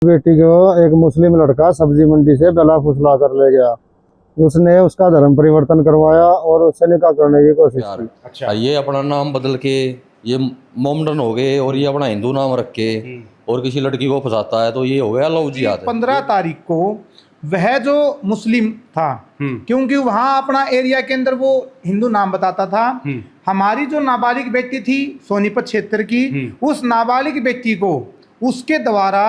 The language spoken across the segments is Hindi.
बेटी को एक मुस्लिम लड़का सब्जी मंडी से गला फुसला कर ले गया। उसने उसका धर्म परिवर्तन करवाया और उससे निकाह करने की कोशिश की। अच्छा, ये अपना नाम बदल के ये मोमडन हो गए और ये अपना हिंदू नाम रख के और किसी लड़की को फंसाता है, तो ये हो गया लव जिहाद। 15 तारीख को वह जो मुस्लिम था, क्योंकि वहां अपना एरिया के अंदर वो हिंदू नाम बताता था। हमारी जो नाबालिग बेटी थी सोनीपत क्षेत्र की, उस नाबालिग बेटी को उसके द्वारा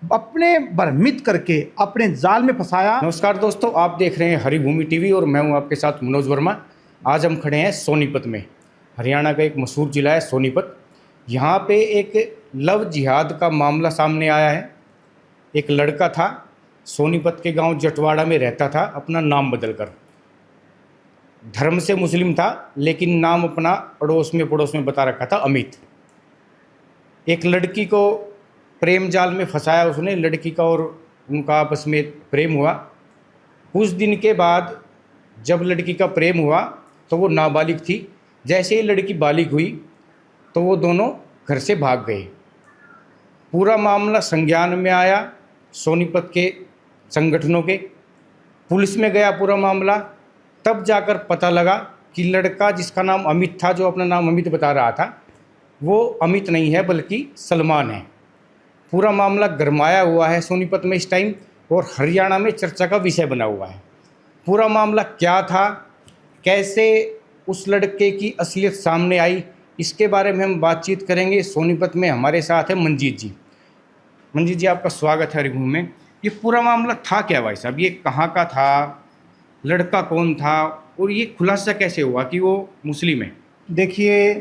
अपने भ्रमित करके अपने जाल में फंसाया। नमस्कार दोस्तों, आप देख रहे हैं हरिभूमि टीवी और मैं हूं आपके साथ मनोज वर्मा। आज हम खड़े हैं सोनीपत में। हरियाणा का एक मशहूर ज़िला है सोनीपत। यहाँ पे एक लव जिहाद का मामला सामने आया है। एक लड़का था, सोनीपत के गांव जटवाड़ा में रहता था, अपना नाम बदलकर। धर्म से मुस्लिम था लेकिन नाम अपना पड़ोस में बता रखा था अमित। एक लड़की को प्रेम जाल में फंसाया उसने, लड़की का और उनका आपस में प्रेम हुआ। कुछ दिन के बाद जब लड़की का प्रेम हुआ तो वो नाबालिग थी। जैसे ही लड़की बालिग हुई तो वो दोनों घर से भाग गए। पूरा मामला संज्ञान में आया सोनीपत के संगठनों के, पुलिस में गया पूरा मामला। तब जाकर पता लगा कि लड़का जिसका नाम अमित था, जो अपना नाम अमित बता रहा था, वो अमित नहीं है बल्कि सलमान है। पूरा मामला गरमाया हुआ है सोनीपत में इस टाइम और हरियाणा में चर्चा का विषय बना हुआ है। पूरा मामला क्या था, कैसे उस लड़के की असलियत सामने आई, इसके बारे में हम बातचीत करेंगे। सोनीपत में हमारे साथ है मंजीत जी। मंजीत जी, आपका स्वागत है हरिभूमि में। ये पूरा मामला था क्या भाई साहब? ये कहाँ का था, लड़का कौन था और ये खुलासा कैसे हुआ कि वो मुस्लिम है? देखिए,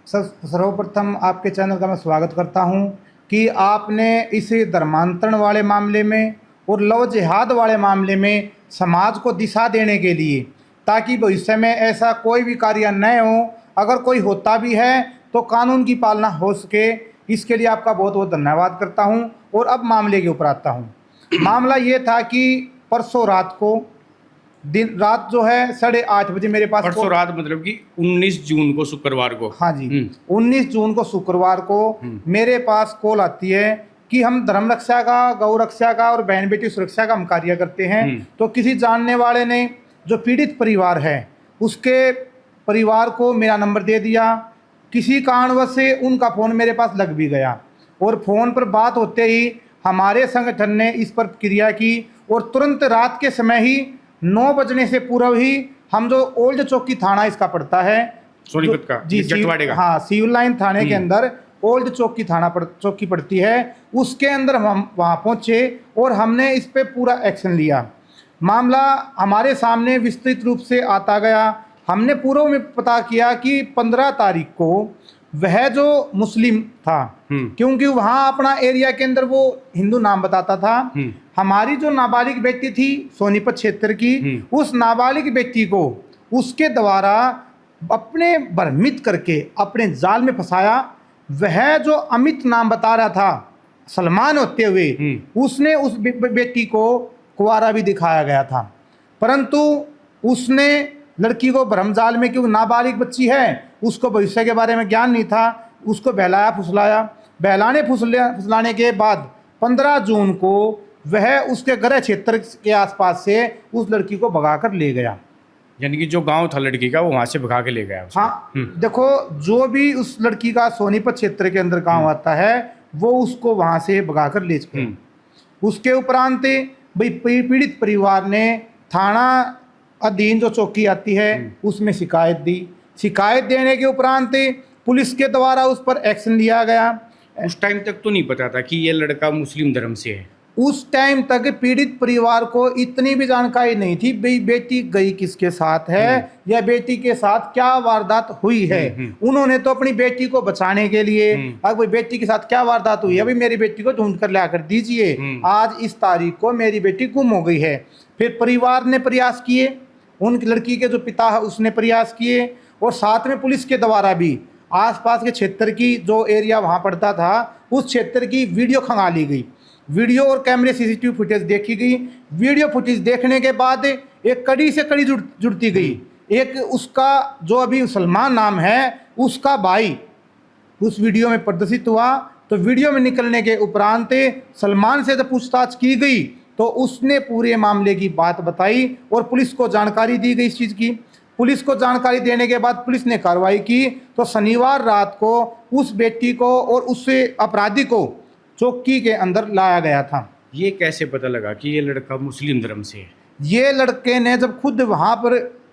सर्वप्रथम आपके चैनल का मैं स्वागत करता हूं कि आपने इस धर्मांतरण वाले मामले में और लव जिहाद वाले मामले में समाज को दिशा देने के लिए, ताकि भविष्य में ऐसा कोई भी कार्य न हो, अगर कोई होता भी है तो कानून की पालना हो सके, इसके लिए आपका बहुत बहुत धन्यवाद करता हूं। और अब मामले के ऊपर आता हूं। मामला ये था कि परसों रात को, दिन रात जो है 8:30 बजे मेरे पास परसों रात मतलब कि 19 जून को, शुक्रवार को। हाँ जी, 19 जून को शुक्रवार को मेरे पास कॉल आती है कि हम धर्म रक्षा का, गौ रक्षा का और बहन बेटी सुरक्षा का हम कार्य करते हैं। तो किसी जानने वाले ने, जो पीड़ित परिवार है, उसके परिवार को मेरा नंबर दे दिया। किसी कारणवश से उनका फ़ोन मेरे पास लग भी गया और फ़ोन पर बात होते ही हमारे संगठन ने इस पर क्रिया की और तुरंत रात के समय ही 9 बजने से पूर्व ही हम, जो ओल्ड चौकी थाना इसका पड़ता है सोनीपत का, जी, जटवाड़े का, हाँ, सिविल लाइन थाने के अंदर ओल्ड चौकी थाना चौकी पड़ती है, उसके अंदर हम वहाँ पहुँचे और हमने इस पे पूरा एक्शन लिया। मामला हमारे सामने विस्तृत रूप से आता गया। हमने पूर्व में पता किया कि 15 तारीख को वह जो मुस्लिम था, क्योंकि वहाँ अपना एरिया के अंदर वो हिंदू नाम बताता था। हमारी जो नाबालिग बेटी थी सोनीपत क्षेत्र की, उस नाबालिग बेटी को उसके द्वारा अपने भ्रमित करके अपने जाल में फंसाया। वह जो अमित नाम बता रहा था, सलमान होते हुए, उसने उस बेटी को कुंवारा भी दिखाया गया था, परंतु उसने लड़की को भ्रमजाल में, क्योंकि नाबालिग बच्ची है, उसको भविष्य के बारे में ज्ञान नहीं था, उसको बहलाया फुसलाया। फुसलाने के बाद 15 जून को वह उसके गृह क्षेत्र के आसपास से उस लड़की को भगाकर ले गया। यानी कि जो गांव था लड़की का, वो वहां से भगा के ले गया उसको। हाँ, देखो, जो भी उस लड़की का सोनीपत क्षेत्र के अंदर गांव आता है, वो उसको वहां से भगाकर ले गए। उसके उपरांत भाई पीड़ित परिवार ने थाना अधीन जो चौकी आती है उसमें शिकायत दी। शिकायत देने के उपरांत पुलिस के द्वारा उस पर एक्शन लिया गया। उस टाइम तक तो नहीं पता था कि ये लड़का मुस्लिम धर्म से है। उस टाइम तक पीड़ित परिवार को इतनी भी जानकारी नहीं थी भाई बेटी गई किसके साथ है या बेटी के साथ क्या वारदात हुई है। उन्होंने तो अपनी बेटी को बचाने के लिए, अब भाई बेटी के साथ क्या वारदात हुई है, अभी मेरी बेटी को ढूंढ कर ला कर दीजिए, आज इस तारीख को मेरी बेटी गुम हो गई है। फिर परिवार ने प्रयास किए, उन लड़की के जो पिता है उसने प्रयास किए, और साथ में पुलिस के द्वारा भी आसपास के क्षेत्र की, जो एरिया वहाँ पड़ता था, उस क्षेत्र की वीडियो खंगाली गई। वीडियो और कैमरे सीसीटीवी फुटेज देखी गई। वीडियो फुटेज देखने के बाद एक कड़ी से कड़ी जुड़ती गई। एक उसका जो अभी सलमान नाम है, उसका भाई उस वीडियो में प्रदर्शित हुआ तो वीडियो में निकलने के उपरांत सलमान से जब पूछताछ की गई तो उसने पूरे मामले की बात बताई और पुलिस को जानकारी दी गई इस चीज़ की। पुलिस को जानकारी देने के बाद पुलिस ने कार्रवाई की तो शनिवार रात को उस व्यक्ति को और उस अपराधी को चौकी के अंदर लाया गया था। ये कैसे पता लगा कि ये लड़का मुस्लिम धर्म से है? ये लड़के ने जब खुद वहां पर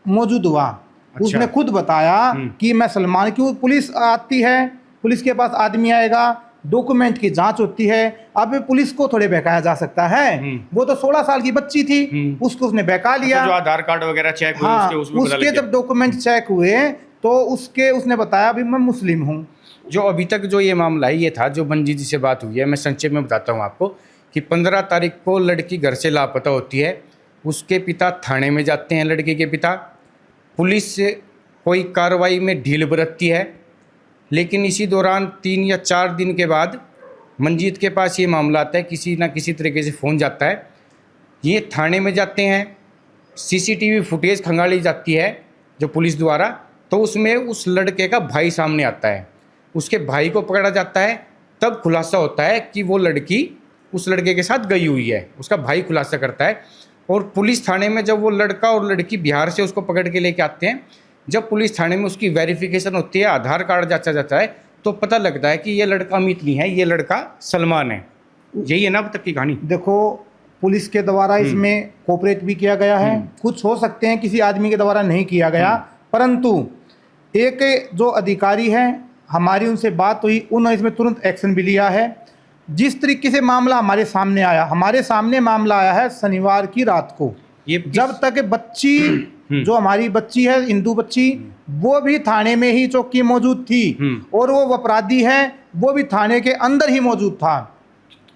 मौजूद हुआ, अच्छा। उसने खुद बताया कि मैं सलमान, क्यों पुलिस आती है, पुलिस के पास आदमी आएगा, डॉक्यूमेंट की जांच होती है। अब पुलिस को थोड़े बहकाया जा सकता है, वो तो 16 साल की बच्ची थी, उसको उसने बहका लिया। जो आधार कार्ड वगैरह चेक हुए, हाँ, उसमें पता लग उसके गया। जब डॉक्यूमेंट चेक हुए तो उसने बताया भी मैं मुस्लिम हूँ। जो अभी तक जो ये मामला है, ये था जो मंजीत जी से बात हुई है, मैं संक्षेप में बताता हूँ आपको कि 15 तारीख को लड़की घर से लापता होती है। उसके पिता थाने में जाते हैं, लड़के के पिता। पुलिस कोई कार्रवाई में ढील बरतती है, लेकिन इसी दौरान 3 या 4 दिन के बाद मंजीत के पास ये मामला आता है, किसी ना किसी तरीके से फ़ोन जाता है। ये थाने में जाते हैं, सीसीटीवी फुटेज खंगाली जाती है जो पुलिस द्वारा, तो उसमें उस लड़के का भाई सामने आता है। उसके भाई को पकड़ा जाता है, तब खुलासा होता है कि वो लड़की उस लड़के के साथ गई हुई है। उसका भाई खुलासा करता है। और पुलिस थाने में जब वो लड़का और लड़की बिहार से उसको पकड़ के लेके आते हैं, जब पुलिस थाने में उसकी वेरिफिकेशन होती है, आधार कार्ड जांचा जाता है, तो पता लगता है कि ये लड़का अमित नहीं है, ये लड़का सलमान है। यही है ना अब तक की कहानी? देखो, पुलिस के द्वारा इसमें कोऑपरेट भी किया गया है, कुछ हो सकते हैं किसी आदमी के द्वारा नहीं किया गया, परंतु एक जो अधिकारी है, हमारी उनसे बात हुई, उन्होंने इसमें तुरंत एक्शन भी लिया है। जिस तरीके से मामला हमारे सामने मामला आया है शनिवार की रात को, ये जब तक बच्ची जो हमारी बच्ची है, हिंदू बच्ची, वो भी थाने में ही चौकी मौजूद थी और वो अपराधी है वो भी थाने के अंदर ही मौजूद था।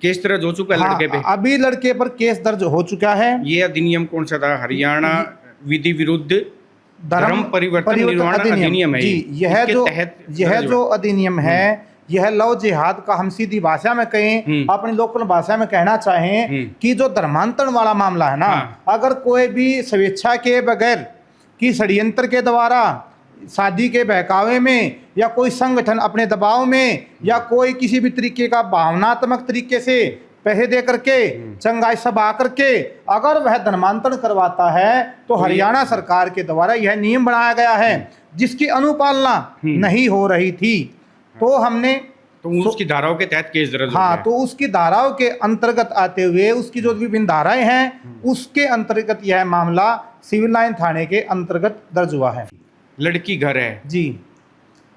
केस दर्ज हो चुका है लड़के पे? अभी लड़के पर केस दर्ज हो चुका है। ये अधिनियम कौन सा था? हरियाणा विधि विरुद्ध धर्म परिवर्तन निर्माण अधिनियम है जी। यह जो अधिनियम है, यह लव जिहाद का हम सीधी भाषा में कहें, अपनी लोकल भाषा में कहना चाहें कि जो धर्मांतरण वाला मामला है ना, अगर कोई भी स्वेच्छा के बगैर कि षड्यंत्र के द्वारा, शादी के बहकावे में, या कोई संगठन अपने दबाव में, या कोई किसी भी तरीके का भावनात्मक तरीके से पैसे दे करके, चंगाई सभा करके अगर वह धर्मांतरण करवाता है, तो हरियाणा सरकार के द्वारा यह नियम बनाया गया है, जिसकी अनुपालना नहीं हो रही थी। तो हमने उसकी धाराओं के तहत केस दर्ज हो गया। तो उसकी धाराओं के अंतर्गत आते हुए, उसकी जो विभिन्न धाराएं हैं, उसके अंतर्गत यह मामला सिविल लाइन थाने के अंतर्गत दर्ज हुआ है। लड़की घर है जी।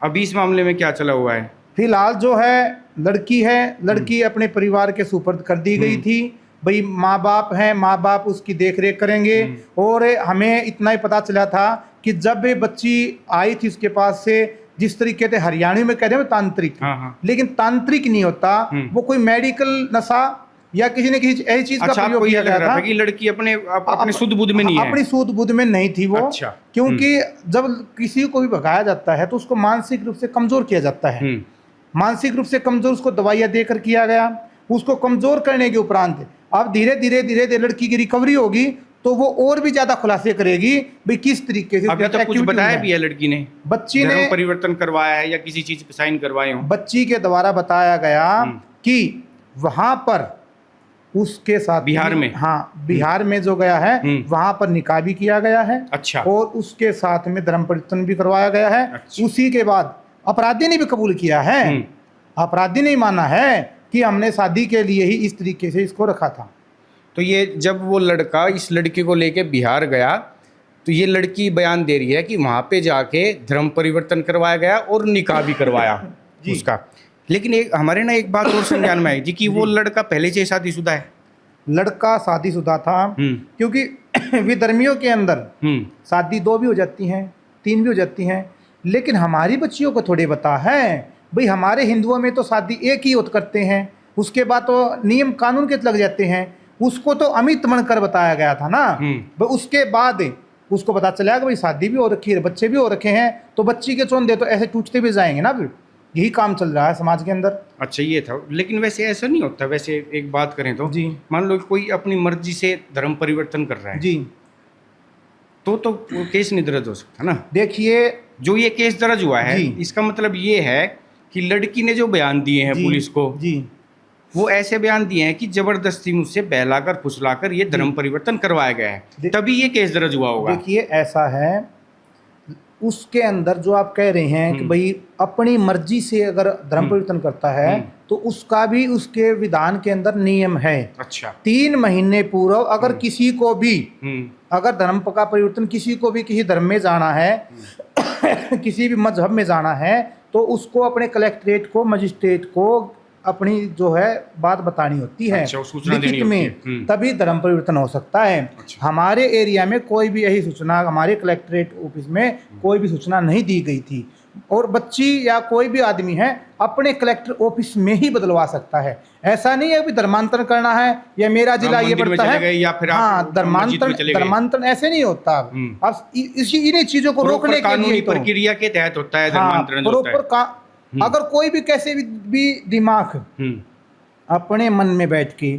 अभी इस मामले में क्या चला हुआ है? फिलहाल जो है लड़की अपने परिवार के सुपुर्द कर दी गई थी। भाई माँ बाप हैं, माँ बाप उसकी देख रेख करेंगे। और हमें इतना ही पता चला था कि जब ये बच्ची आई थी उसके पास से, जिस तरीके से हरियाणवी में कहते हैं तांत्रिक, लेकिन तांत्रिक नहीं होता, वो कोई मेडिकल नशा या किसी न किसी ऐसी चीज का प्रयोग किया गया था कि लड़की अपने शुद्ध बुद्ध में नहीं है, अपनी शुद्ध बुद्ध में नहीं थी वो। अच्छा। क्योंकि जब किसी को भी भगाया जाता है तो उसको मानसिक रूप से कमजोर किया जाता है। मानसिक रूप से कमजोर उसको दवाइयां देकर किया गया। उसको कमजोर करने के उपरांत अब धीरे धीरे लड़की की रिकवरी होगी तो वो और भी ज्यादा खुलासे करेगी भाई किस तरीके से। अभी तक कुछ बताया भी है लड़की ने? बच्ची ने परिवर्तन करवाया है या किसी चीज पे साइन करवाए हो? बच्ची के द्वारा बताया गया कि वहां पर उसके साथ बिहार में, हाँ बिहार में जो गया है वहां पर निकाह भी किया गया है। अच्छा। और उसके साथ में धर्म परिवर्तन भी करवाया गया है। अच्छा। उसी के बाद अपराधी ने भी कबूल किया है, अपराधी ने माना है कि हमने शादी के लिए ही इस तरीके से इसको रखा था। तो ये जब वो लड़का इस लड़की को लेके बिहार गया तो ये लड़की बयान दे रही है कि वहाँ पे जाके धर्म परिवर्तन करवाया गया और निकाह भी करवाया उसका। लेकिन हमारे ना एक बात और संज्ञान में आई थी कि वो लड़का पहले से शादीशुदा है। लड़का शादीशुदा था क्योंकि विधर्मियों के अंदर शादी 2 भी हो जाती हैं, 3 भी हो जाती हैं, लेकिन हमारी बच्चियों को थोड़े बता है भाई हमारे हिंदुओं में तो शादी एक ही होत करते हैं, उसके बाद तो नियम कानून के लग जाते हैं। उसको तो अमित बनकर बताया गया था ना, भाई उसके बाद उसको पता चला कि भाई शादी भी हो रखी है, बच्चे भी हो रखे हैं, तो बच्ची के चोंदे तो ऐसे टूटते भी जाएंगे ना। फिर यही काम चल रहा है समाज के अंदर। अच्छा, ये था। लेकिन वैसे ऐसा नहीं होता। वैसे एक बात करें तो जी, मान लो कोई अपनी मर्जी से धर्म परिवर्तन कर रहा है जी, तो केस नहीं दर्ज हो सकता ना। देखिए जो ये केस दर्ज हुआ है इसका मतलब ये है कि लड़की ने जो बयान दिए हैं जी, पुलिस को, जी वो ऐसे बयान दिए हैं कि जबरदस्ती मुझसे बहलाकर फुसलाकर ये धर्म परिवर्तन करवाया गया है, तभी ये केस दर्ज हुआ होगा। देखिए ऐसा है, उसके अंदर जो आप कह रहे हैं कि भाई अपनी मर्जी से अगर धर्म परिवर्तन करता है तो उसका भी उसके विधान के अंदर नियम है। अच्छा। 3 महीने पूर्व अगर किसी को भी अगर धर्म का परिवर्तन, किसी को भी किसी धर्म में जाना है किसी भी मजहब में जाना है तो उसको अपने कलेक्ट्रेट को, मजिस्ट्रेट को अपनी जो है बात बतानी होती है। अच्छा, सूचना देनी लिखित होती है। में, तभी धर्म परिवर्तन हो सकता है। अच्छा। हमारे एरिया में कोई भी यही सूचना, हमारे कलेक्ट्रेट ऑफिस में कोई भी सूचना नहीं दी गई थी, और बच्ची या कोई भी आदमी है अपने कलेक्टर ऑफिस में ही बदलवा सकता है। ऐसा नहीं है कि धर्मांतरण करना है या मेरा जिला ये पड़ता है, या फिर हाँ धर्मांतरण ऐसे नहीं होता। अब इसी इन्हीं चीजों को रोकने के कानूनी लिए प्रक्रिया के तहत होता है धर्मांतरण जो होता है। अगर कोई भी कैसे भी दिमाग अपने मन में बैठ के,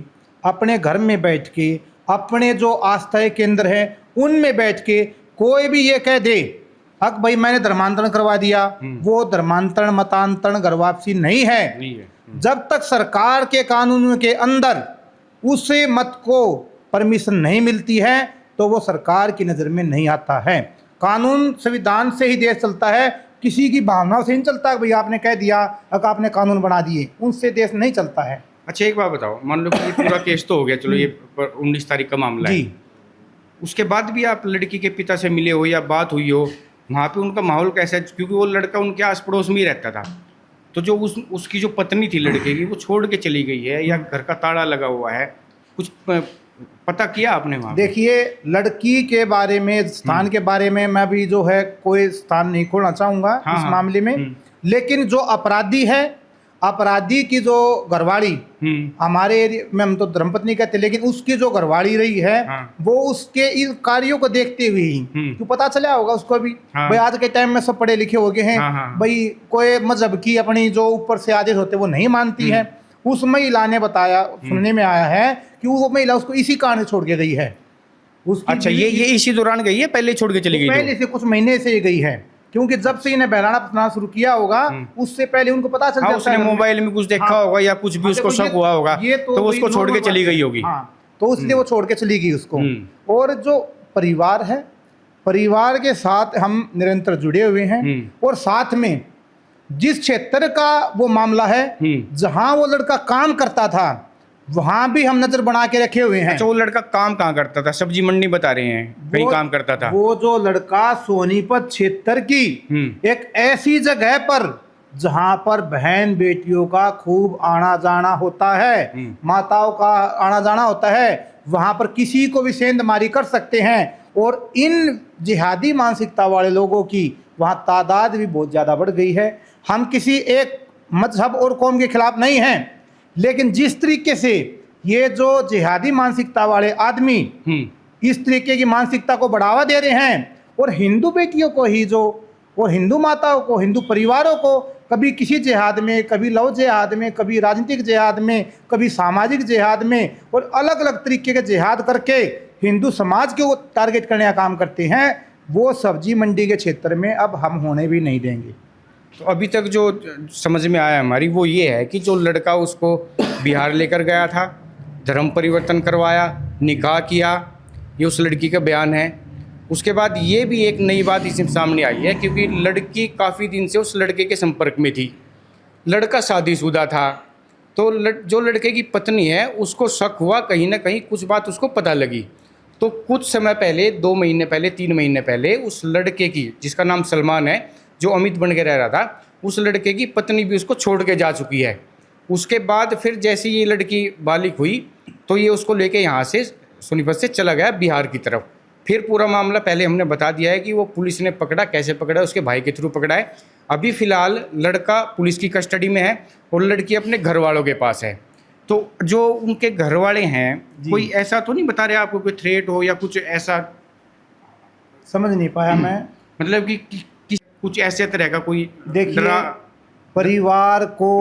अपने घर में बैठ के, अपने जो आस्था केंद्र है उनमें बैठ के कोई भी ये कह दे अब भाई मैंने धर्मांतरण करवा दिया, वो धर्मांतरण मतांतरण घर वापसी नहीं है। जब तक सरकार के कानून के अंदर उसे मत को परमिशन नहीं मिलती है तो वो सरकार की नज़र में नहीं आता है। कानून संविधान से ही देश चलता है, किसी की भावनाओं से नहीं चलता। भाई आपने कह दिया, अब आपने कानून बना दिए, उनसे देश नहीं चलता है। अच्छा एक बात बताओ, मान लो कि ये पूरा केस तो हो गया, चलो ये 19 तारीख का मामला है, उसके बाद भी आप लड़की के पिता से मिले हो या बात हुई हो, वहाँ पे उनका माहौल कैसा है? क्योंकि वो लड़का उनके आस पड़ोस में ही रहता था, तो जो उसकी जो पत्नी थी लड़के की, वो छोड़ के चली गई है या घर का ताला लगा हुआ है, कुछ पता किया आपने वहाँ? देखिए लड़की के बारे में, स्थान के बारे में मैं भी जो है कोई स्थान नहीं खोलना चाहूँगा इस मामले में, लेकिन जो अपराधी है, अपराधी की जो घरवाली, हमारे एरिया में हम तो धर्मपत्नी कहते, लेकिन उसकी जो घरवाली रही है वो उसके इन कार्यों को देखते हुए ही, क्यों पता चला होगा उसको भी, भाई आज के टाइम में सब पढ़े लिखे हो गए हैं, भाई कोई मजहब की अपनी जो ऊपर से आदेश होते वो नहीं मानती है। उस महिला ने बताया, सुनने में आया है कि वो महिला उसको इसी कारण छोड़ के गई है। अच्छा, ये इसी दौरान गई है, पहले छोड़ के चली गई? पहले से कुछ महीने से ये गई है, क्योंकि जब से इन्हें बहलाना फुसलाना शुरू किया होगा उससे पहले उनको पता चल जाता है। उसने मोबाइल में कुछ देखा होगा या कुछ भी उसको शक हुआ होगा, तो उसको छोड़ के चली गई होगी। तो इसलिए वो छोड़ के चली गई उसको। और जो परिवार है, परिवार के साथ हम निरंतर जुड़े हुए हैं, और साथ में जिस क्षेत्र का वो मामला है, जहां वो लड़का काम करता था, वहां भी हम नजर बना के रखे हुए हैं। अच्छा, वो लड़का काम कहाँ करता था? सब्जी मंडी बता रहे हैं कहीं काम करता था। वो जो लड़का सोनीपत क्षेत्र की एक ऐसी जगह पर जहां पर बहन बेटियों का खूब आना जाना होता है, माताओं का आना जाना होता है, वहां पर किसी को भी सेंधमारी कर सकते हैं। और इन जिहादी मानसिकता वाले लोगों की वहां तादाद भी बहुत ज़्यादा बढ़ गई है। हम किसी एक मजहब और कौम के खिलाफ नहीं हैं, लेकिन जिस तरीके से ये जो जिहादी मानसिकता वाले आदमी इस तरीके की मानसिकता को बढ़ावा दे रहे हैं, और हिंदू बेटियों को ही जो, और हिंदू माताओं को, हिंदू परिवारों को कभी किसी जिहाद में, कभी लव जिहाद में, कभी राजनीतिक जिहाद में, कभी सामाजिक जिहाद में, और अलग अलग तरीके के जिहाद करके हिंदू समाज को टारगेट करने का काम करते हैं, वो सब्जी मंडी के क्षेत्र में अब हम होने भी नहीं देंगे। तो अभी तक जो समझ में आया हमारी वो ये है कि जो लड़का उसको बिहार लेकर गया था, धर्म परिवर्तन करवाया, निकाह किया, ये उस लड़की का बयान है। उसके बाद ये भी एक नई बात इसमें सामने आई है, क्योंकि लड़की काफ़ी दिन से उस लड़के के संपर्क में थी, लड़का शादीशुदा था, तो जो लड़के की पत्नी है उसको शक हुआ, कहीं ना कहीं कुछ बात उसको पता लगी। तो कुछ समय पहले, 2 महीने पहले, 3 महीने पहले, उस लड़के की, जिसका नाम सलमान है, जो अमित बन के रह रहा था, उस लड़के की पत्नी भी उसको छोड़ के जा चुकी है। उसके बाद फिर जैसे ये लड़की बालिग हुई तो ये उसको लेके यहाँ से सोनीपत से चला गया बिहार की तरफ। फिर पूरा मामला पहले हमने बता दिया है कि वो पुलिस ने पकड़ा, कैसे पकड़ा, उसके भाई के थ्रू पकड़ा है। अभी फ़िलहाल लड़का पुलिस की कस्टडी में है और लड़की अपने घर वालों के पास है। तो जो उनके घर वाले हैं, कोई ऐसा तो नहीं बता रहे आपको, कोई थ्रेट हो या कुछ ऐसा? समझ नहीं पाया मैं, मतलब कि कुछ ऐसे तरह का कोई? देखिए, परिवार को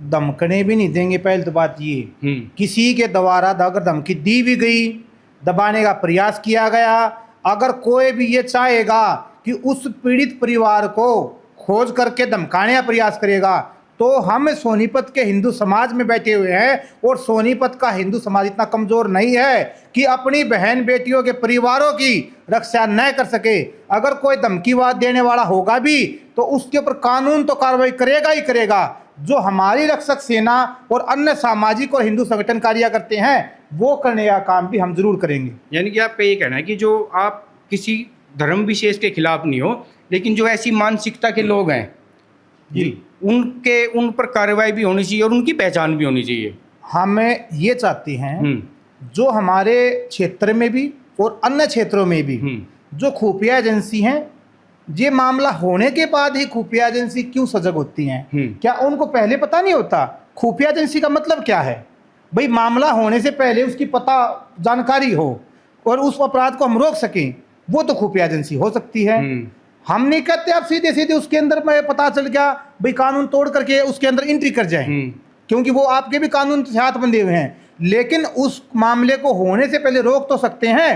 धमकने भी नहीं देंगे। पहले तो बात ये, किसी के द्वारा अगर धमकी दी भी गई, दबाने का प्रयास किया गया, अगर कोई भी ये चाहेगा कि उस पीड़ित परिवार को खोज करके धमकाने का प्रयास करेगा, तो हम सोनीपत के हिंदू समाज में बैठे हुए हैं और सोनीपत का हिंदू समाज इतना कमज़ोर नहीं है कि अपनी बहन बेटियों के परिवारों की रक्षा न कर सके। अगर कोई धमकीवाद देने वाला होगा भी तो उसके ऊपर कानून तो कार्रवाई करेगा ही करेगा। जो हमारी रक्षक सेना और अन्य सामाजिक और हिंदू संगठन कार्य करते हैं वो करने का काम भी हम जरूर करेंगे। यानी कि आपका ये कहना है कि जो आप किसी धर्म विशेष के खिलाफ नहीं हो, लेकिन जो ऐसी मानसिकता के लोग हैं जी उन पर कार्रवाई भी होनी चाहिए और उनकी पहचान भी होनी चाहिए। हमें ये चाहते हैं जो हमारे क्षेत्र में भी और अन्य क्षेत्रों में भी जो खुफिया एजेंसी हैं, ये मामला होने के बाद ही खुफिया एजेंसी क्यों सजग होती हैं? क्या उनको पहले पता नहीं होता? खुफिया एजेंसी का मतलब क्या है? भाई मामला होने से पहले उसकी पता जानकारी हो और उस अपराध को हम रोक सकें, वो तो खुफिया एजेंसी हो सकती है। हम नहीं कहते आप सीधे सीधे उसके अंदर में पता चल गया भाई कानून तोड़ करके उसके अंदर एंट्री कर जाए, क्योंकि वो आपके भी कानून से हाथ बंधे हुए हैं। लेकिन उस मामले को होने से पहले रोक तो सकते हैं।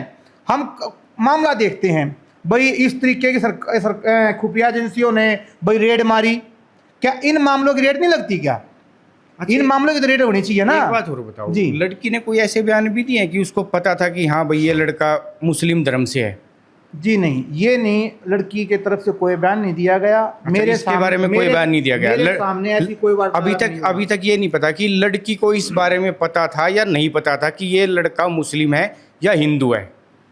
हम मामला देखते हैं भाई इस तरीके की खुफिया एजेंसियों ने भाई रेड मारी, क्या इन मामलों की रेड नहीं लगती क्या? इन मामलों की तो रेड होनी चाहिए ना। एक बात और बताओ जी, लड़की ने कोई ऐसे बयान भी दिए हैं कि उसको पता था कि हाँ भाई ये लड़का मुस्लिम धर्म से है? जी नहीं, ये नहीं, लड़की के तरफ से कोई बयान नहीं दिया गया। मेरे इसके बारे में कोई बयान नहीं दिया गया। मेरे सामने ऐसी कोई बात अभी तक ये नहीं पता कि लड़की को इस बारे में पता था या नहीं पता था कि ये लड़का मुस्लिम है या हिंदू है।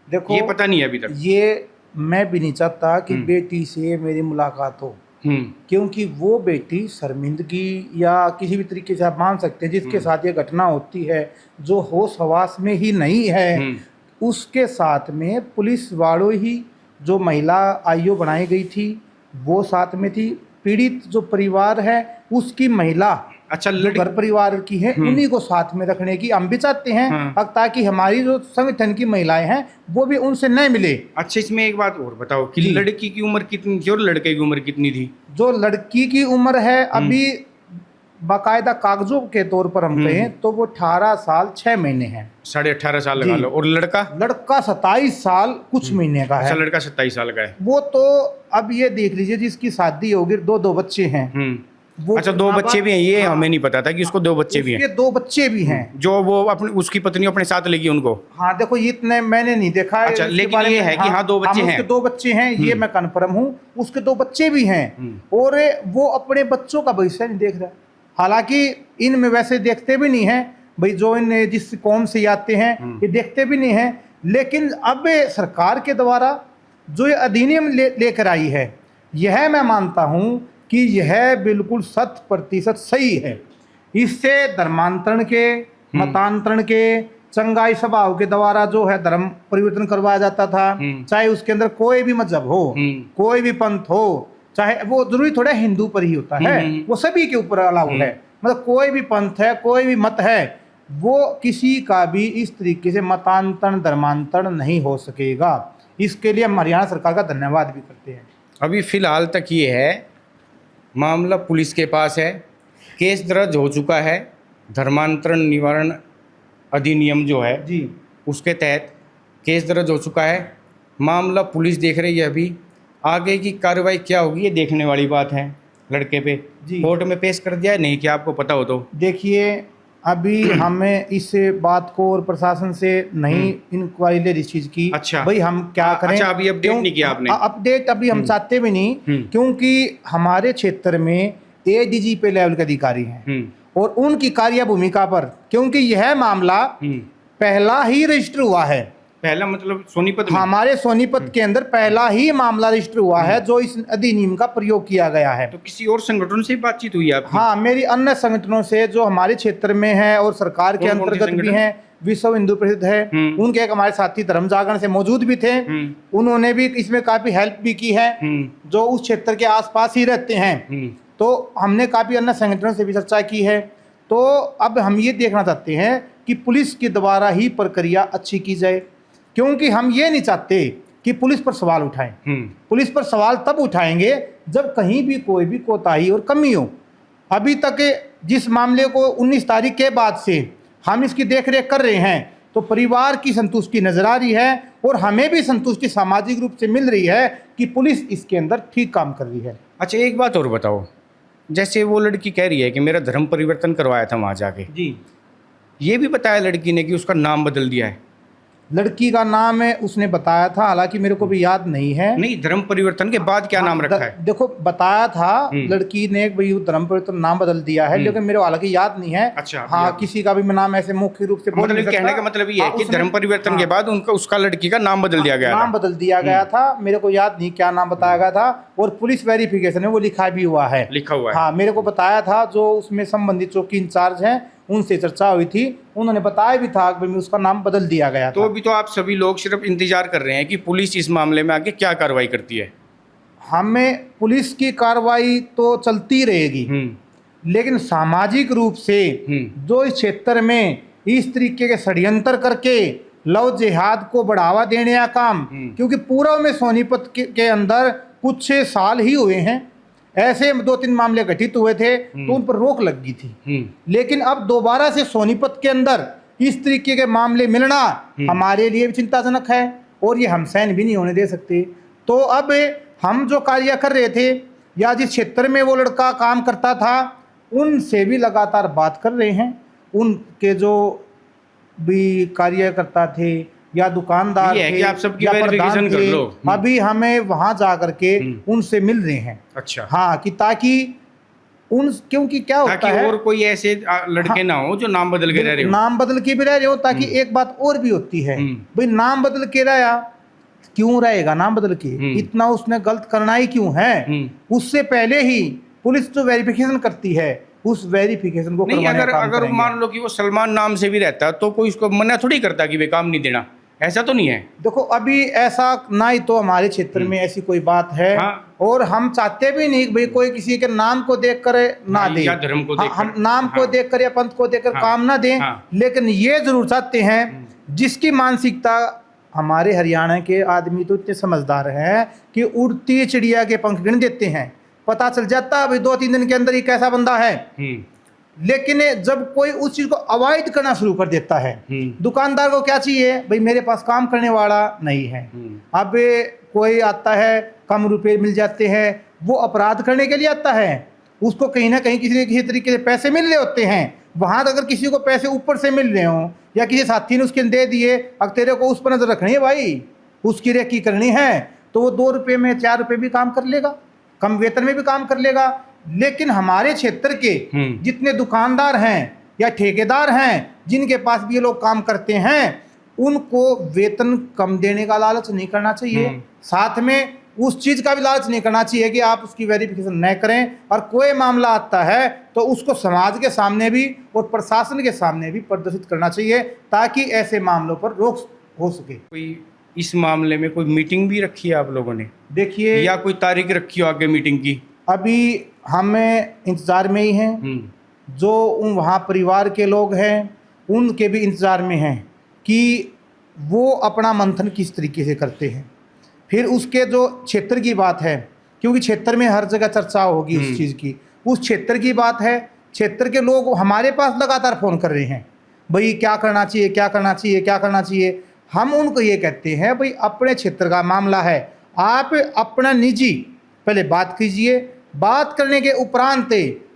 देखो ये पता नहीं है अभी तक। ये मैं भी नहीं चाहता कि बेटी से मेरी मुलाकात हो, क्योंकि वो बेटी शर्मिंदगी या किसी भी तरीके से आप मान सकते हैं जिसके साथ ये घटना होती है, जो होश हवास में ही नहीं है, उसके साथ में पुलिस वालों ही जो महिला आईओ बनाई गई थी वो साथ में थी। पीड़ित जो परिवार है उसकी महिला अच्छा घर परिवार की है, उन्हीं को साथ में रखने की हम भी चाहते हैं, ताकि हमारी जो संगठन की महिलाएं हैं वो भी उनसे न मिले। अच्छा इसमें एक बात और बताओ कि लड़की की उम्र कितनी थी और लड़के की उम्र कितनी थी? जो लड़की की उम्र है अभी बाकायदा कागजों के तौर पर हम कहें तो वो 18 साल 6 महीने है, 18.5 साल लगा लो। और लड़का 27 साल कुछ महीने का है। अच्छा लड़का 27 साल का है। वो तो अब ये देख लीजिए जिसकी शादी होगी, दो बच्चे हैं। वो अच्छा 2 बच्चे भी हैं, ये हमें नहीं पता था कि उसको 2 बच्चे भी हैं। 2 बच्चे भी हैं जो वो अपनी उसकी पत्नी अपने साथ लेगी उनको। हाँ देखो ये इतने मैंने नहीं देखा है। अच्छा लेकिन ये है कि हाँ 2 बच्चे हैं। उसके 2 बच्चे हैं ये मैं कन्फर्म हूँ, उसके 2 बच्चे भी हैं और वो अपने बच्चों का भविष्य नहीं देख रहा। हालांकि इनमें वैसे देखते भी नहीं है भाई, जो इन जिस कौम से आते हैं ये देखते भी नहीं है। लेकिन अब सरकार के द्वारा जो ये अधिनियम लेकर आई है, यह मैं मानता हूँ कि यह बिल्कुल 100% सही है। इससे धर्मांतरण के, मतांतरण के, चंगाई स्वभाव के द्वारा जो है धर्म परिवर्तन करवाया जाता था, चाहे उसके अंदर कोई भी मजहब हो, कोई भी पंथ हो, चाहे वो जरूरी थोड़ा हिंदू पर ही होता है, वो सभी के ऊपर अलाउ है। मतलब कोई भी पंथ है, कोई भी मत है, वो किसी का भी इस तरीके से मतांतरण धर्मांतरण नहीं हो सकेगा। इसके लिए हम हरियाणा सरकार का धन्यवाद भी करते हैं। अभी फिलहाल तक ये है मामला पुलिस के पास है, केस दर्ज हो चुका है। धर्मांतरण निवारण अधिनियम जो है जी उसके तहत केस दर्ज हो चुका है। मामला पुलिस देख रही है। अभी आगे की कार्रवाई क्या होगी ये देखने वाली बात है। लड़के पे कोर्ट में पेश कर दिया है, नहीं क्या आपको पता हो तो? देखिए अभी हमें इस बात को और प्रशासन से नहीं इंक्वायरी ले इस चीज़ की। अच्छा भाई हम क्या करें? अच्छा अभी अपडेट नहीं किया आपने? अपडेट अभी हम चाहते भी नहीं, क्योंकि हमारे क्षेत्र में ADGP लेवल के अधिकारी हैं और उनकी कार्य भूमिका पर, क्योंकि यह मामला पहला ही रजिस्टर हुआ है। पहला मतलब सोनीपत में? हमारे सोनीपत के अंदर पहला ही मामला रजिस्टर हुआ है जो इस अधिनियम का प्रयोग किया गया है। तो किसी और संगठन से बातचीत हुई है आपकी? हाँ, मेरी अन्य संगठनों से जो हमारे क्षेत्र में है और सरकार के अंतर्गत भी हैं, विश्व हिंदू परिषद है, उनके एक हमारे साथी धर्म जागरण से मौजूद भी थे, उन्होंने भी इसमें काफी हेल्प भी की है, जो उस क्षेत्र के आसपास ही रहते हैं। तो हमने काफी अन्य संगठनों से भी चर्चा की है। तो अब हम ये देखना चाहते हैं कि पुलिस के द्वारा ही प्रक्रिया अच्छी की जाए, क्योंकि हम ये नहीं चाहते कि पुलिस पर सवाल उठाएं। पुलिस पर सवाल तब उठाएंगे जब कहीं भी कोई भी कोताही और कमी हो। अभी तक जिस मामले को 19 तारीख के बाद से हम इसकी देखरेख कर रहे हैं, तो परिवार की संतुष्टि नजर आ रही है और हमें भी संतुष्टि सामाजिक रूप से मिल रही है कि पुलिस इसके अंदर ठीक काम कर रही है। अच्छा एक बात और बताओ, जैसे वो लड़की कह रही है कि मेरा धर्म परिवर्तन करवाया था वहाँ जाके, जी, ये भी बताया लड़की ने कि उसका नाम बदल दिया है। लड़की का नाम है उसने बताया था, हालांकि मेरे को भी याद नहीं है। नहीं, धर्म परिवर्तन के बाद क्या नाम रखा है? देखो बताया था लड़की ने भाई धर्म परिवर्तन नाम बदल दिया है, लेकिन मेरे को हालांकि याद नहीं है। अच्छा, हाँ, किसी का भी मैं नाम ऐसे मुख्य रूप से बोल नहीं मतलब सकता। कहने का मतलब ये है हाँ, कि धर्म परिवर्तन के बाद उनका उसका लड़की का नाम बदल दिया गया नाम बदल दिया गया था। मेरे को याद नहीं क्या नाम बताया गया था, और पुलिस वेरिफिकेशन है वो लिखा भी हुआ है, लिखा हुआ है। हाँ, मेरे को बताया था जो उसमें संबंधित चौकी इंचार्ज हैं उनसे चर्चा हुई थी, उन्होंने बताया भी था कि उसका नाम बदल दिया गया तो था। अभी तो आप सभी लोग सिर्फ इंतजार कर रहे हैं कि पुलिस इस मामले में आगे क्या कार्रवाई करती है। हमें पुलिस की कार्रवाई तो चलती रहेगी, लेकिन सामाजिक रूप से जो इस क्षेत्र में इस तरीके के षड्यंत्र करके लव जिहाद को बढ़ावा देने का काम, क्योंकि पूर्व में सोनीपत के अंदर कुछ साल ही हुए हैं ऐसे 2-3 मामले घटित हुए थे, तो उन पर रोक लग गई थी। लेकिन अब दोबारा से सोनीपत के अंदर इस तरीके के मामले मिलना हमारे लिए भी चिंताजनक है, और ये हम सहन भी नहीं होने दे सकते। तो अब हम जो कार्य कर रहे थे, या जिस क्षेत्र में वो लड़का काम करता था, उनसे भी लगातार बात कर रहे हैं। उनके जो भी कार्यकर्ता थे या दुकानदार ये है थे कि आप सबकी या वेरिफिकेशन प्रधान कर थे, लो। अभी हमें वहां जा करके उनसे मिल रहे हैं। अच्छा, हाँ, कि ताकि क्योंकि क्या होता ताकि है, और कोई ऐसे लड़के ना हो जो नाम बदल के रह रहे हो। नाम बदल के भी रह रहे हो, ताकि एक बात और भी होती है, भाई नाम बदल के रहा, क्यों रहेगा नाम बदल के, इतना उसने गलत करना ही क्यों है? उससे पहले ही पुलिस जो वेरिफिकेशन करती है, उस वेरिफिकेशन को नहीं, करवाने अगर का काम अगर करेंगे। मान लो कि वो सलमान नाम से भी रहता तो कोई उसको मना थोड़ी करता कि वे काम नहीं देना, ऐसा तो नहीं है। देखो अभी ऐसा ना ही तो हमारे क्षेत्र में ऐसी कोई बात है, हाँ। और हम चाहते भी नहीं कि भाई कोई किसी के नाम को देख कर ना हाँ, दे, या धर्म को हाँ, देखकर। हम नाम को हाँ। देखकर या पंथ को देखकर हाँ। काम ना दें। हाँ। लेकिन ये जरूर चाहते हैं, जिसकी मानसिकता, हमारे हरियाणा के आदमी तो इतने समझदार हैं कि उड़ती चिड़िया के पंख गिन देते हैं, पता चल जाता है भाई 2-3 दिन के अंदर ही कैसा बंदा है। लेकिन जब कोई उस चीज को अवॉइड करना शुरू कर देता है, दुकानदार को क्या चाहिए, भाई मेरे पास काम करने वाला नहीं है। अब कोई आता है, कम रुपए मिल जाते हैं, वो अपराध करने के लिए आता है, उसको कहीं ना कहीं किसी न किसी तरीके से पैसे मिल रहे होते हैं। वहां अगर किसी को पैसे ऊपर से मिल रहे हो, या किसी साथी ने उसके दे दिए, अब तेरे को उस पर नजर रखनी है भाई, उसकी रेकी करनी है, तो वो 2 रुपये में 4 रुपये भी काम कर लेगा, कम वेतन में भी काम कर लेगा। लेकिन हमारे क्षेत्र के जितने दुकानदार हैं या ठेकेदार हैं जिनके पास भी ये लोग काम करते हैं, उनको वेतन कम देने का लालच नहीं करना चाहिए, साथ में उस चीज का भी लालच नहीं करना चाहिए कि आप उसकी वेरिफिकेशन न करें, और कोई मामला आता है तो उसको समाज के सामने भी और प्रशासन के सामने भी प्रदर्शित करना चाहिए, ताकि ऐसे मामलों पर रोक हो सके। कोई इस मामले में कोई मीटिंग भी रखी है आप लोगों ने, देखिए, या कोई तारीख रखी हो आगे मीटिंग की? अभी हमें इंतजार में ही हैं, जो वहाँ परिवार के लोग हैं उनके भी इंतजार में हैं कि वो अपना मंथन किस तरीके से करते हैं। फिर उसके जो क्षेत्र की बात है, क्योंकि क्षेत्र में हर जगह चर्चा होगी उस चीज़ की, उस क्षेत्र की बात है, क्षेत्र के लोग हमारे पास लगातार फ़ोन कर रहे हैं, भाई क्या करना चाहिए, क्या करना चाहिए, क्या करना चाहिए। हम उनको ये कहते हैं, भाई अपने क्षेत्र का मामला है, आप अपना निजी पहले बात कीजिए, बात करने के उपरांत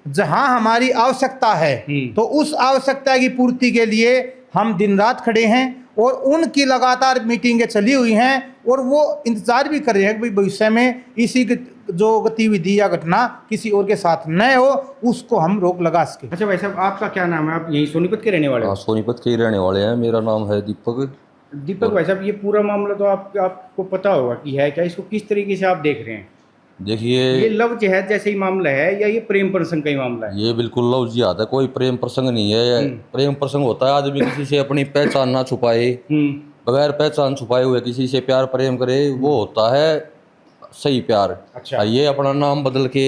जहां हमारी आवश्यकता है तो उस आवश्यकता की पूर्ति के लिए हम दिन रात खड़े हैं, और उनकी लगातार मीटिंगें चली हुई हैं, और वो इंतजार भी कर रहे हैं कि भाई भविष्य में इसी जो गतिविधि या घटना किसी और के साथ न हो, उसको हम रोक लगा सके। अच्छा भाई साहब, आपका क्या नाम है? आप यहीं सोनीपत के रहने वाले हाँ, हो? सोनीपत के ही रहने वाले हैं। मेरा नाम है दीपक। दीपक भाई साहब, ये पूरा मामला तो आपको पता होगा कि है क्या, इसको किस तरीके से आप देख रहे हैं? देखिए, ये लव जिहाद जैसे ही मामला है, या ये प्रेम प्रसंग का ही मामला है? ये बिल्कुल लव जिहाद है, कोई प्रेम प्रसंग नहीं है। प्रेम प्रसंग होता है आदमी किसी से अपनी पहचान ना छुपाए, बगैर पहचान छुपाए हुए किसी से प्यार प्रेम करे, वो होता है सही प्यार। अच्छा। ये अपना नाम बदल के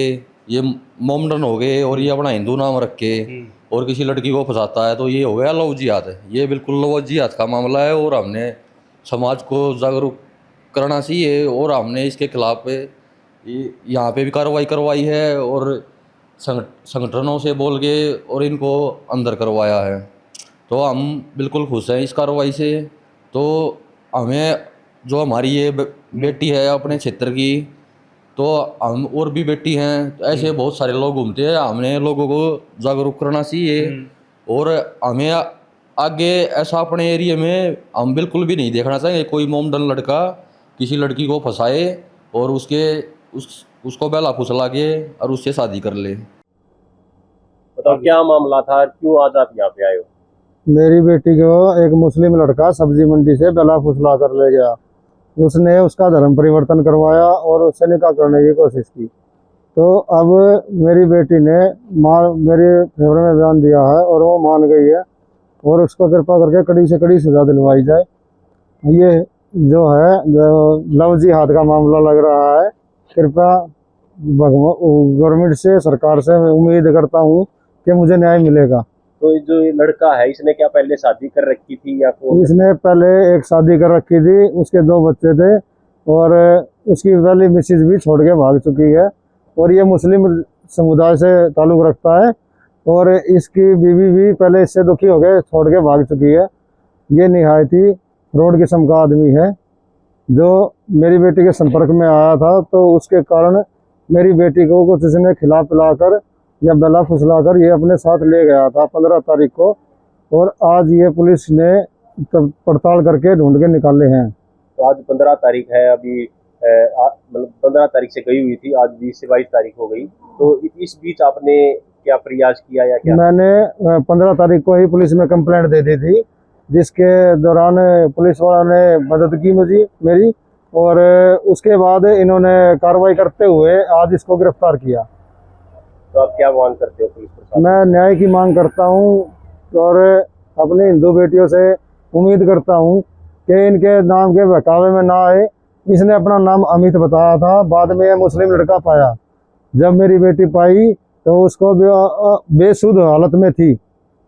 ये मोमडन हो गए, और ये अपना हिंदू नाम रख के और किसी लड़की को फंसाता है, तो ये हो गया लव जिहाद। ये बिल्कुल लव जिहाद का मामला है, और हमने समाज को जागरूक करना चाहिए, और हमने इसके खिलाफ यहाँ पे भी कार्रवाई करवाई है, और संगठनों से बोल के और इनको अंदर करवाया है। तो हम बिल्कुल खुश हैं इस कार्रवाई से। तो हमें जो हमारी ये बेटी है अपने क्षेत्र की, तो हम और भी बेटी हैं, तो ऐसे बहुत सारे लोग घूमते हैं। हमने लोगों को जागरूक करना चाहिए और हमें आगे ऐसा अपने एरिया में हम बिल्कुल भी नहीं देखना चाहेंगे कोई मोमडन लड़का किसी लड़की को फंसाए और उसको बहला फुसला के और उससे शादी कर ले। बताओ क्या मामला था, क्यों आज आप यहाँ पे आए हो? मेरी बेटी को एक मुस्लिम लड़का सब्जी मंडी से बहला फुसला कर ले गया। उसने उसका धर्म परिवर्तन करवाया और उससे निकाह करने की कोशिश की। तो अब मेरी बेटी ने मेरे फेवर में बयान दिया है और वो मान गई है और उसको कृपा करके कड़ी से कड़ी सजा दिलवाई जाए। ये जो है लव जिहाद का मामला लग रहा है। कृपया गवर्नमेंट से, सरकार से मैं उम्मीद करता हूँ कि मुझे न्याय मिलेगा। तो जो ये लड़का है, इसने क्या पहले शादी कर रखी थी या इसने पहले एक शादी कर रखी थी, उसके 2 बच्चे थे और उसकी पहली मिसेज भी छोड़ के भाग चुकी है और ये मुस्लिम समुदाय से ताल्लुक़ रखता है और इसकी बीवी भी पहले इससे दुखी हो गए, छोड़ के भाग चुकी है। ये निहायत ही रोड किस्म का आदमी है जो मेरी बेटी के संपर्क में आया था, तो उसके कारण मेरी बेटी को कुछ इसने खिला पिलाकर या बहला फुसलाकर ये अपने साथ ले गया था 15 तारीख को और आज ये पुलिस ने पड़ताल करके ढूंढ के निकाले हैं। तो आज 15 तारीख है, अभी मतलब 15 तारीख से गई हुई थी, आज 20 से 22 तारीख हो गई। तो इस बीच आपने क्या प्रयास किया या क्या? मैंने 15 तारीख को ही पुलिस में कंप्लेंट दे दी थी, जिसके दौरान पुलिस वालों ने मदद की मेरी और उसके बाद इन्होंने कार्रवाई करते हुए आज इसको गिरफ्तार किया। तो आप क्या मांग करते हो पुलिस प्रशासन? मैं न्याय की मांग करता हूं और अपनी हिंदू बेटियों से उम्मीद करता हूं कि इनके नाम के बहकावे में ना आए। इसने अपना नाम अमित बताया था, बाद में यह मुस्लिम लड़का पाया। जब मेरी बेटी पाई तो उसको बेसुध हालत में थी,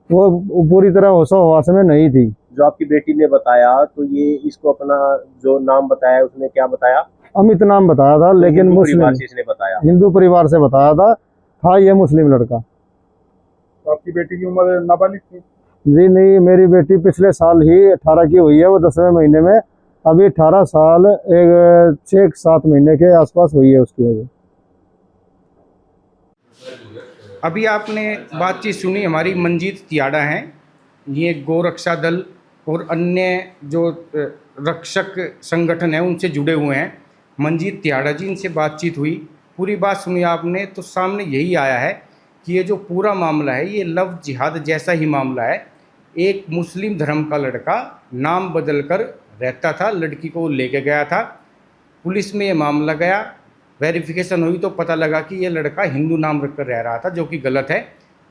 वो पूरी तरह होश में नहीं थी। जो आपकी बेटी ने बताया, तो ये इसको अपना जो नाम बताया उसने क्या बताया? अमित नाम बताया था, लेकिन हिंदू मुस्लिम परिवार से इसने बताया। हिंदू परिवार से बताया था ये मुस्लिम लड़का। तो आपकी बेटी की उम्र नाबालिग थी? जी नहीं, मेरी बेटी पिछले साल ही 18 की हुई है, वो 10वें महीने में। अभी 18 साल 6-7 महीने के आसपास हुई है उसकी वजह। अभी आपने बातचीत सुनी, हमारी मंजीत तियाड़ा हैं, ये गोरक्षा दल और अन्य जो रक्षक संगठन है उनसे जुड़े हुए हैं। मंजीत तियाड़ा जी, इनसे बातचीत हुई, पूरी बात सुनी आपने, तो सामने यही आया है कि ये जो पूरा मामला है ये लव जिहाद जैसा ही मामला है। एक मुस्लिम धर्म का लड़का नाम बदल कर रहता था, लड़की को लेके गया था, पुलिस में ये मामला गया, वेरिफिकेशन हुई तो पता लगा कि ये लड़का हिंदू नाम रखकर रह रहा था, जो कि गलत है।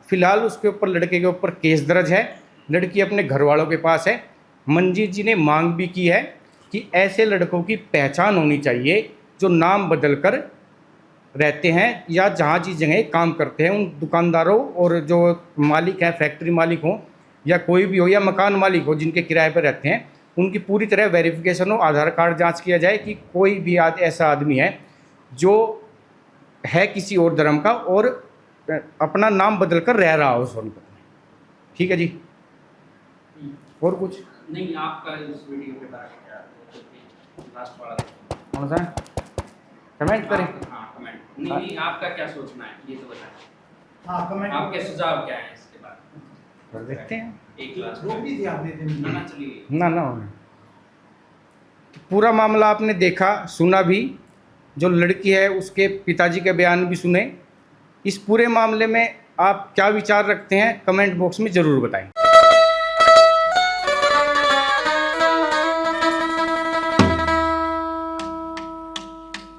फिलहाल उसके ऊपर, लड़के के ऊपर केस दर्ज है, लड़की अपने घर वालों के पास है। मंजीत जी ने मांग भी की है कि ऐसे लड़कों की पहचान होनी चाहिए जो नाम बदल कर रहते हैं या जहाँ जिस जगह काम करते हैं। उन दुकानदारों और जो मालिक हैं, फैक्ट्री मालिक हों या कोई भी हो या मकान मालिक हो जिनके किराए पर रहते हैं, उनकी पूरी तरह वेरिफिकेशन हो, आधार कार्ड जांच किया जाए कि कोई भी ऐसा आदमी है जो है किसी और धर्म का और अपना नाम बदल कर रह रहा हो सोनीपत में। ठीक है जी, और कुछ नहीं? आपका इस वीडियो के बारे में क्या लास्ट वाला कौन सा कमेंट करें? हाँ, कमेंट नहीं, आपका क्या सोचना है ये तो बताएं। हाँ, कमेंट आपके सुझाव क्या है इसके बारे में? कर देखते हैं। एक लास्ट जो भी ध्यान देते हैं। ना चलिए। ना पूरा मामला आपने देखा, सुना भी, जो लड़की है उसके पिताजी के बयान भी सुने। इस पूरे मामले में आप क्या विचार रखते हैं, कमेंट बॉक्स में ज़रूर बताएं।